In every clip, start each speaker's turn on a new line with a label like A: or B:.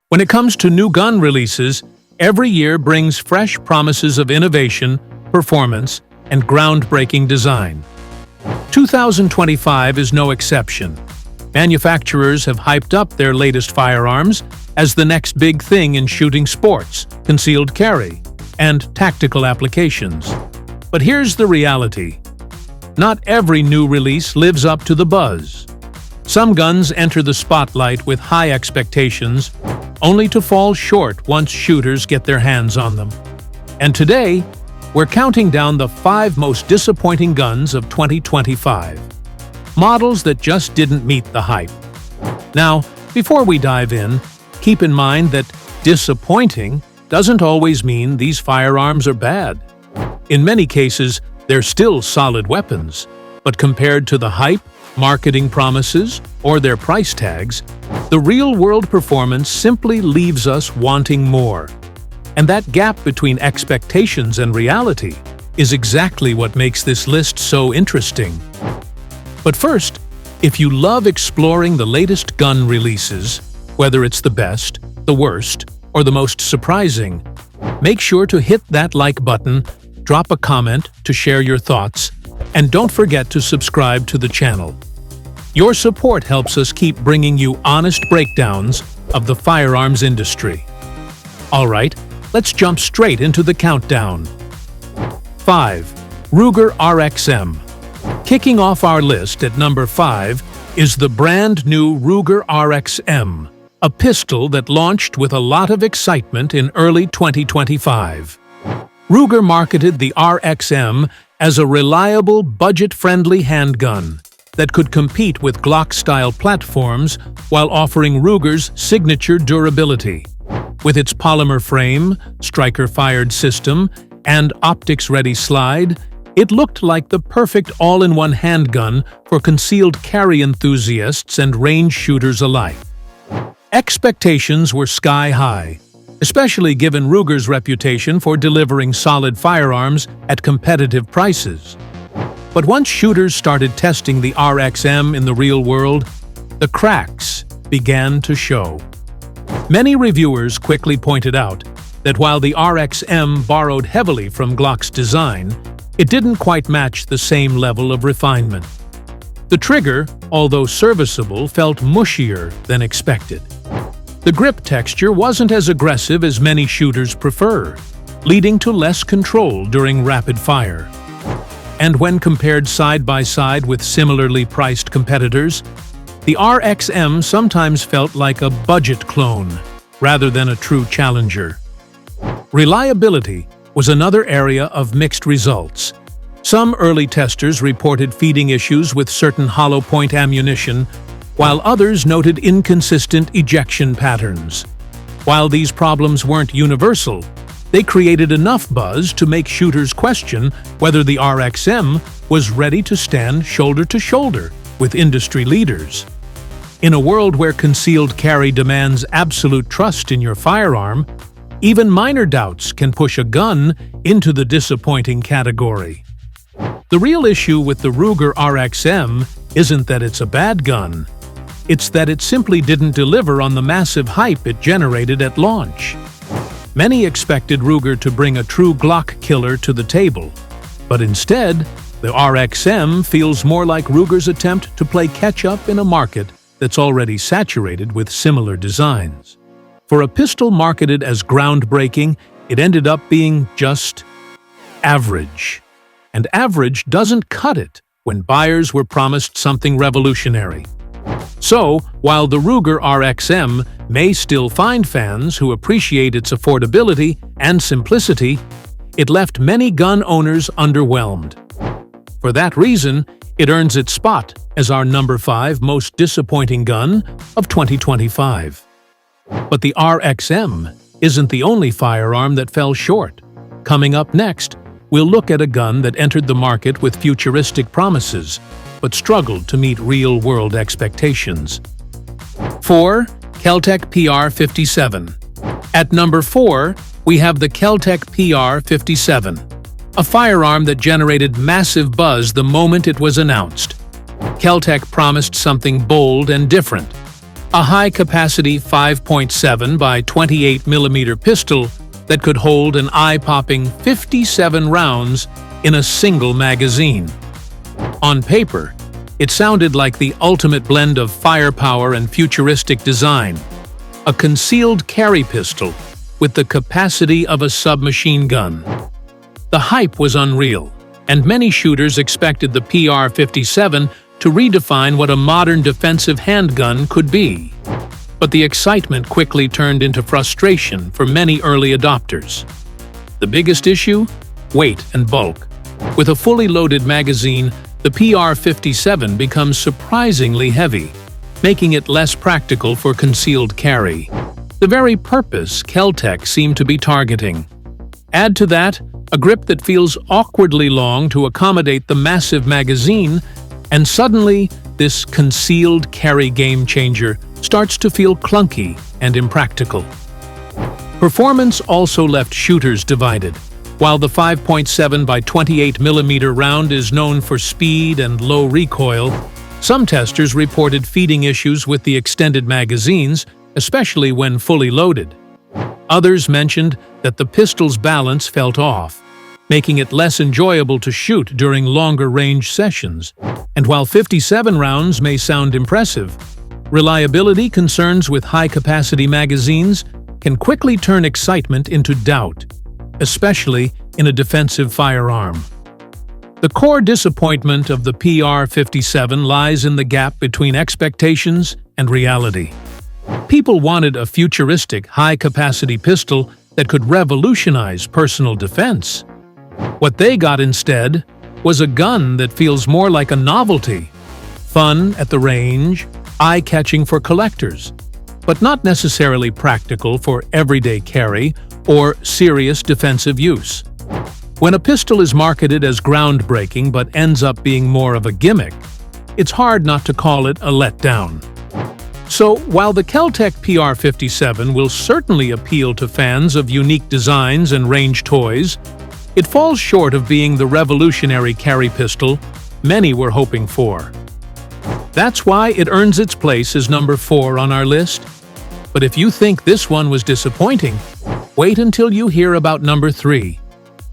A: When it comes to new gun releases, every year brings fresh promises of innovation, performance, and groundbreaking design. 2025 is no exception. Manufacturers have hyped up their latest firearms as the next big thing in shooting sports, concealed carry, and tactical applications. But here's the reality. Not every new release lives up to the buzz. Some guns enter the spotlight with high expectations, only to fall short once shooters get their hands on them. And today, we're counting down the 5 most disappointing guns of 2025. Models that just didn't meet the hype. Now, before we dive in, keep in mind that disappointing doesn't always mean these firearms are bad. In many cases, they're still solid weapons, but compared to the hype, marketing promises, or their price tags, the real-world performance simply leaves us wanting more. And that gap between expectations and reality is exactly what makes this list so interesting. But first, if you love exploring the latest gun releases, whether it's the best, the worst, or the most surprising, make sure to hit that like button, drop a comment to share your thoughts, and don't forget to subscribe to the channel. Your support helps us keep bringing you honest breakdowns of the firearms industry. Alright, let's jump straight into the countdown. 5. Ruger RXM. Kicking off our list at number 5 is the brand new Ruger RXM, a pistol that launched with a lot of excitement in early 2025. Ruger marketed the RXM as a reliable, budget-friendly handgun that could compete with Glock-style platforms while offering Ruger's signature durability. With its polymer frame, striker-fired system, and optics-ready slide, it looked like the perfect all-in-one handgun for concealed carry enthusiasts and range shooters alike. Expectations were sky-high, especially given Ruger's reputation for delivering solid firearms at competitive prices. But once shooters started testing the RXM in the real world, the cracks began to show. Many reviewers quickly pointed out that while the RXM borrowed heavily from Glock's design, it didn't quite match the same level of refinement. The trigger, although serviceable, felt mushier than expected. The grip texture wasn't as aggressive as many shooters prefer, leading to less control during rapid fire. And when compared side by side with similarly priced competitors, the RXM sometimes felt like a budget clone rather than a true challenger. Reliability was another area of mixed results. Some early testers reported feeding issues with certain hollow point ammunition, while others noted inconsistent ejection patterns. While these problems weren't universal, they created enough buzz to make shooters question whether the RXM was ready to stand shoulder to shoulder with industry leaders. In a world where concealed carry demands absolute trust in your firearm, even minor doubts can push a gun into the disappointing category. The real issue with the Ruger RXM isn't that it's a bad gun. It's that it simply didn't deliver on the massive hype it generated at launch. Many expected Ruger to bring a true Glock killer to the table, but instead, the RXM feels more like Ruger's attempt to play catch-up in a market that's already saturated with similar designs. For a pistol marketed as groundbreaking, it ended up being just average. And average doesn't cut it when buyers were promised something revolutionary. So, while the Ruger RXM may still find fans who appreciate its affordability and simplicity, it left many gun owners underwhelmed. For that reason, it earns its spot as our number 5 most disappointing gun of 2025. But the RXM isn't the only firearm that fell short. Coming up next, we'll look at a gun that entered the market with futuristic promises, but struggled to meet real-world expectations. 4. Kel-Tec PR57. At number 4, we have the Kel-Tec PR57, a firearm that generated massive buzz the moment it was announced. Kel-Tec promised something bold and different. A high-capacity 5.7 by 28mm pistol that could hold an eye-popping 57 rounds in a single magazine. On paper, it sounded like the ultimate blend of firepower and futuristic design. A concealed carry pistol with the capacity of a submachine gun. The hype was unreal, and many shooters expected the PR57 to redefine what a modern defensive handgun could be. But the excitement quickly turned into frustration for many early adopters. The biggest issue? Weight and bulk. With a fully loaded magazine, the PR57 becomes surprisingly heavy, making it less practical for concealed carry. The very purpose Kel-Tec seemed to be targeting. Add to that a grip that feels awkwardly long to accommodate the massive magazine, and suddenly, this concealed carry game-changer starts to feel clunky and impractical. Performance also left shooters divided. While the 5.7 by 28mm round is known for speed and low recoil, some testers reported feeding issues with the extended magazines, especially when fully loaded. Others mentioned that the pistol's balance felt off, making it less enjoyable to shoot during longer-range sessions. And while 57 rounds may sound impressive, reliability concerns with high-capacity magazines can quickly turn excitement into doubt, especially in a defensive firearm. The core disappointment of the PR57 lies in the gap between expectations and reality. People wanted a futuristic, high-capacity pistol that could revolutionize personal defense. What they got instead was a gun that feels more like a novelty, fun at the range, eye-catching for collectors, but not necessarily practical for everyday carry or serious defensive use. When a pistol is marketed as groundbreaking but ends up being more of a gimmick, it's hard not to call it a letdown. So, while the Kel-Tec PR57 will certainly appeal to fans of unique designs and range toys, it falls short of being the revolutionary carry pistol many were hoping for. That's why it earns its place as number 4 on our list. But if you think this one was disappointing, wait until you hear about number 3.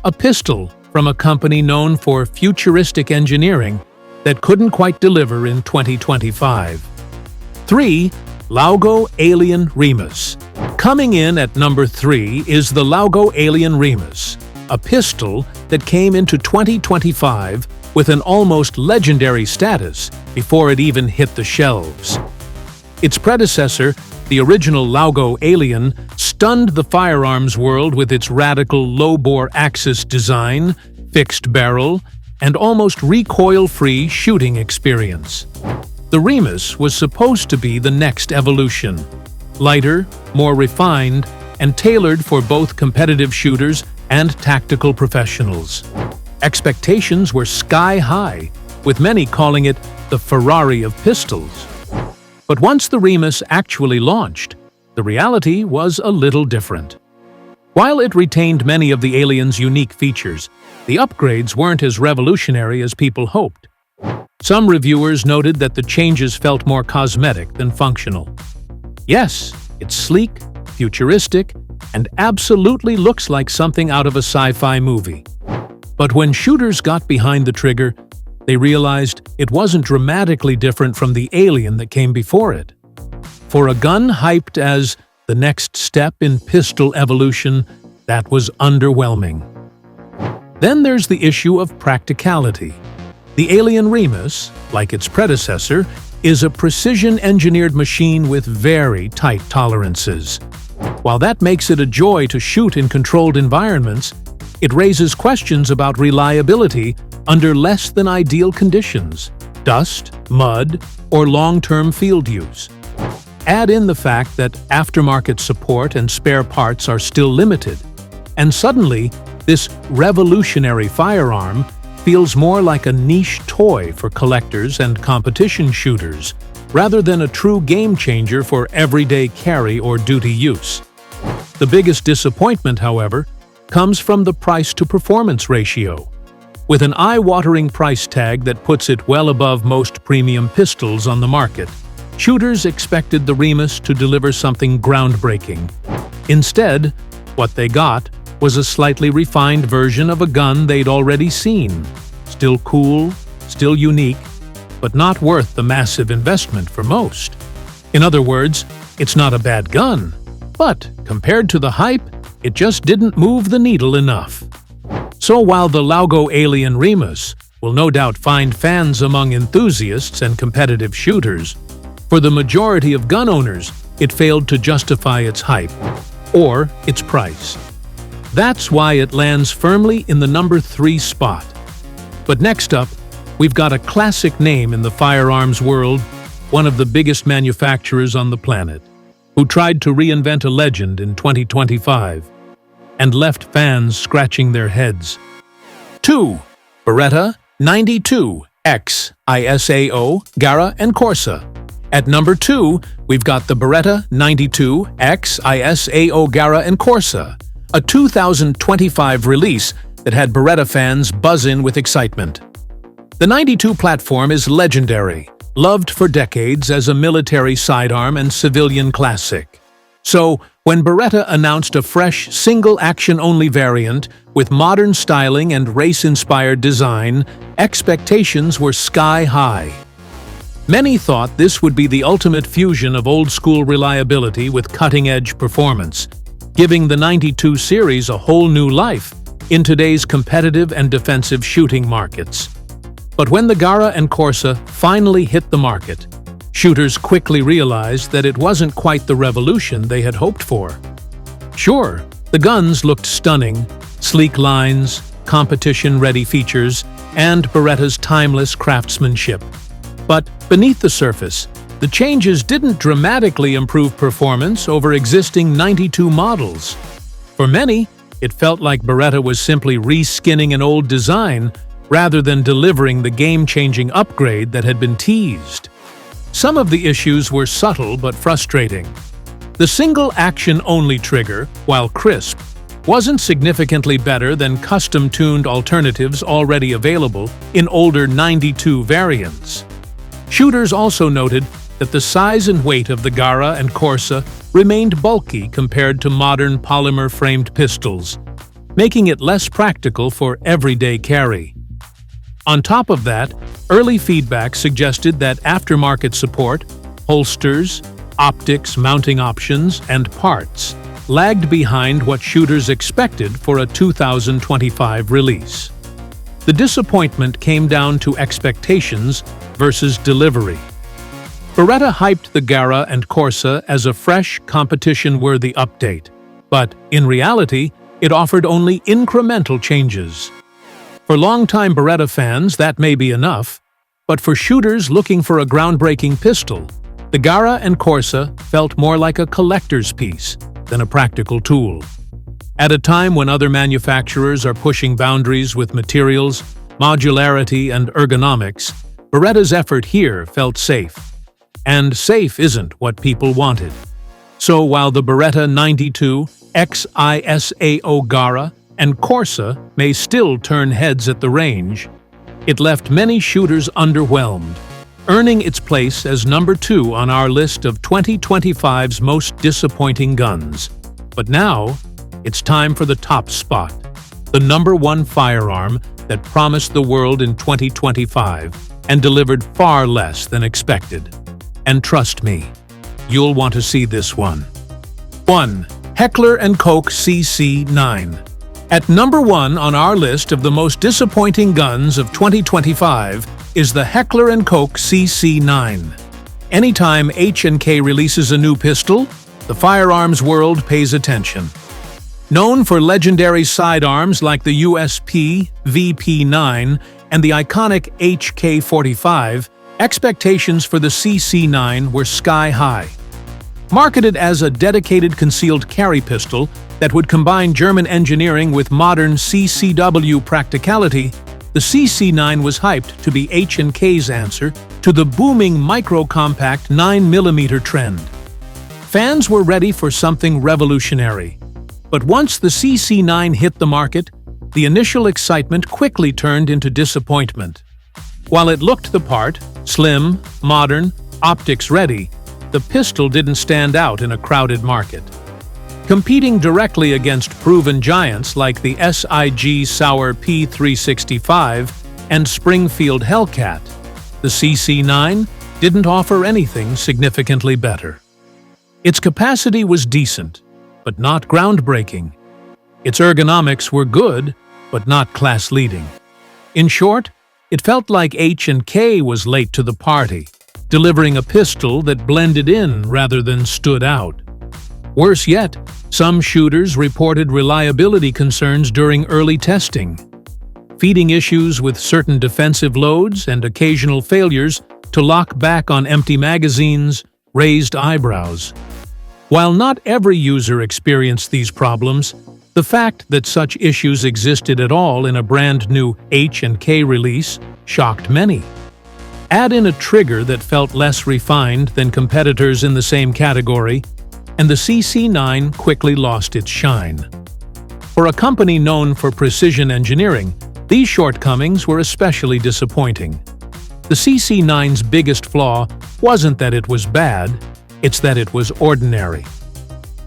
A: A pistol from a company known for futuristic engineering that couldn't quite deliver in 2025. 3. Laugo Alien Remis. Coming in at number 3 is the Laugo Alien Remis, a pistol that came into 2025 with an almost legendary status before it even hit the shelves. Its predecessor, the original Laugo Alien, stunned the firearms world with its radical low-bore axis design, fixed barrel, and almost recoil-free shooting experience. The Remis was supposed to be the next evolution, lighter, more refined, and tailored for both competitive shooters and tactical professionals. Expectations were sky-high, with many calling it the Ferrari of pistols. But once the Remis actually launched, the reality was a little different. While it retained many of the Alien's unique features, the upgrades weren't as revolutionary as people hoped. Some reviewers noted that the changes felt more cosmetic than functional. Yes, it's sleek, futuristic, and absolutely looks like something out of a sci-fi movie. But when shooters got behind the trigger, they realized it wasn't dramatically different from the Alien that came before it. For a gun hyped as the next step in pistol evolution, that was underwhelming. Then there's the issue of practicality. The Alien Remis, like its predecessor, is a precision-engineered machine with very tight tolerances. While that makes it a joy to shoot in controlled environments, it raises questions about reliability under less than ideal conditions, dust, mud, or long-term field use. Add in the fact that aftermarket support and spare parts are still limited, and suddenly, this revolutionary firearm feels more like a niche toy for collectors and competition shooters, rather than a true game-changer for everyday carry or duty use. The biggest disappointment, however, comes from the price-to-performance ratio. With an eye-watering price tag that puts it well above most premium pistols on the market, Shooters expected the Remis to deliver something groundbreaking. Instead, what they got was a slightly refined version of a gun they'd already seen. Still cool, still unique, but not worth the massive investment for most. In other words, it's not a bad gun, but compared to the hype, it just didn't move the needle enough. So while the Laugo Alien Remis will no doubt find fans among enthusiasts and competitive shooters, for the majority of gun owners, it failed to justify its hype or its price. That's why it lands firmly in the number 3 spot. But next up, we've got a classic name in the firearms world, one of the biggest manufacturers on the planet, who tried to reinvent a legend in 2025 and left fans scratching their heads. 2. Beretta 92 X ISAO Gara and Corsa. At number 2, we've got the Beretta 92 X ISAO Gara and Corsa, a 2025 release that had Beretta fans buzzing with excitement. The 92 platform is legendary, loved for decades as a military sidearm and civilian classic. So, when Beretta announced a fresh, single-action-only variant with modern styling and race-inspired design, expectations were sky-high. Many thought this would be the ultimate fusion of old-school reliability with cutting-edge performance, giving the 92 series a whole new life in today's competitive and defensive shooting markets. But when the Gara and Corsa finally hit the market, shooters quickly realized that it wasn't quite the revolution they had hoped for. Sure, the guns looked stunning, sleek lines, competition-ready features, and Beretta's timeless craftsmanship. But beneath the surface, the changes didn't dramatically improve performance over existing 92 models. For many, it felt like Beretta was simply reskinning an old design rather than delivering the game-changing upgrade that had been teased. Some of the issues were subtle but frustrating. The single-action-only trigger, while crisp, wasn't significantly better than custom-tuned alternatives already available in older 92 variants. Shooters also noted that the size and weight of the Gara and Corsa remained bulky compared to modern polymer-framed pistols, making it less practical for everyday carry. On top of that, early feedback suggested that aftermarket support, holsters, optics, mounting options, and parts lagged behind what shooters expected for a 2025 release. The disappointment came down to expectations versus delivery. Beretta hyped the Gara and Corsa as a fresh, competition-worthy update, but in reality, it offered only incremental changes. For longtime Beretta fans, that may be enough, but for shooters looking for a groundbreaking pistol, the Gara and Corsa felt more like a collector's piece than a practical tool. At a time when other manufacturers are pushing boundaries with materials, modularity, and ergonomics, Beretta's effort here felt safe. And safe isn't what people wanted. So while the Beretta 92 X ISAO Gara and Corsa may still turn heads at the range, it left many shooters underwhelmed, earning its place as number 2 on our list of 2025's most disappointing guns. But now, it's time for the top spot, the number 1 firearm that promised the world in 2025 and delivered far less than expected. And trust me, you'll want to see this one. 1. Heckler and Koch CC9. At number 1 on our list of the most disappointing guns of 2025 is the Heckler and Koch CC9. Anytime H&K releases a new pistol, the firearms world pays attention. Known for legendary sidearms like the USP VP9 and the iconic HK45, expectations for the CC9 were sky-high. Marketed as a dedicated concealed carry pistol that would combine German engineering with modern CCW practicality, the CC9 was hyped to be H&K's answer to the booming micro-compact 9mm trend. Fans were ready for something revolutionary. But once the CC9 hit the market, the initial excitement quickly turned into disappointment. While it looked the part, slim, modern, Optics ready, the pistol didn't stand out in a crowded market. Competing directly against proven giants like the SIG Sauer P365 and Springfield Hellcat, the CC9 didn't offer anything significantly better. Its capacity was decent, but not groundbreaking. Its ergonomics were good, but not class-leading. In short, it felt like H&K was late to the party, delivering a pistol that blended in rather than stood out. Worse yet, some shooters reported reliability concerns during early testing, feeding issues with certain defensive loads and occasional failures to lock back on empty magazines raised eyebrows. While not every user experienced these problems, the fact that such issues existed at all in a brand new H&K release shocked many. Add in a trigger that felt less refined than competitors in the same category, and the CC9 quickly lost its shine. For a company known for precision engineering, these shortcomings were especially disappointing. The CC9's biggest flaw wasn't that it was bad, it's that it was ordinary.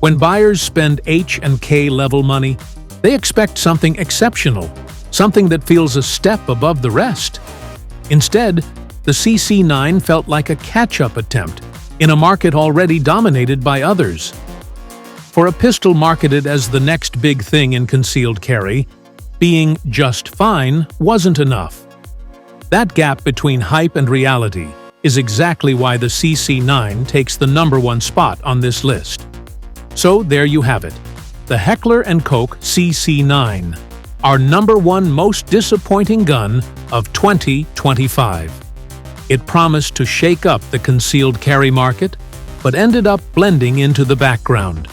A: When buyers spend H&K level money, they expect something exceptional, something that feels a step above the rest. Instead, the CC9 felt like a catch-up attempt in a market already dominated by others. For a pistol marketed as the next big thing in concealed carry, being just fine wasn't enough. That gap between hype and reality is exactly why the CC9 takes the #1 spot on this list. So there you have it, the Heckler and Koch CC9, our #1 most disappointing gun of 2025. It promised to shake up the concealed carry market, but ended up blending into the background.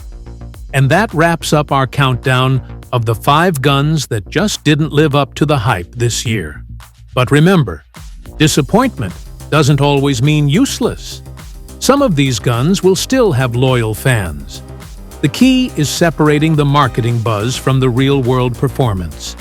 A: And that wraps up our countdown of the 5 guns that just didn't live up to the hype this year. But remember, disappointment doesn't always mean useless. Some of these guns will still have loyal fans. The key is separating the marketing buzz from the real-world performance.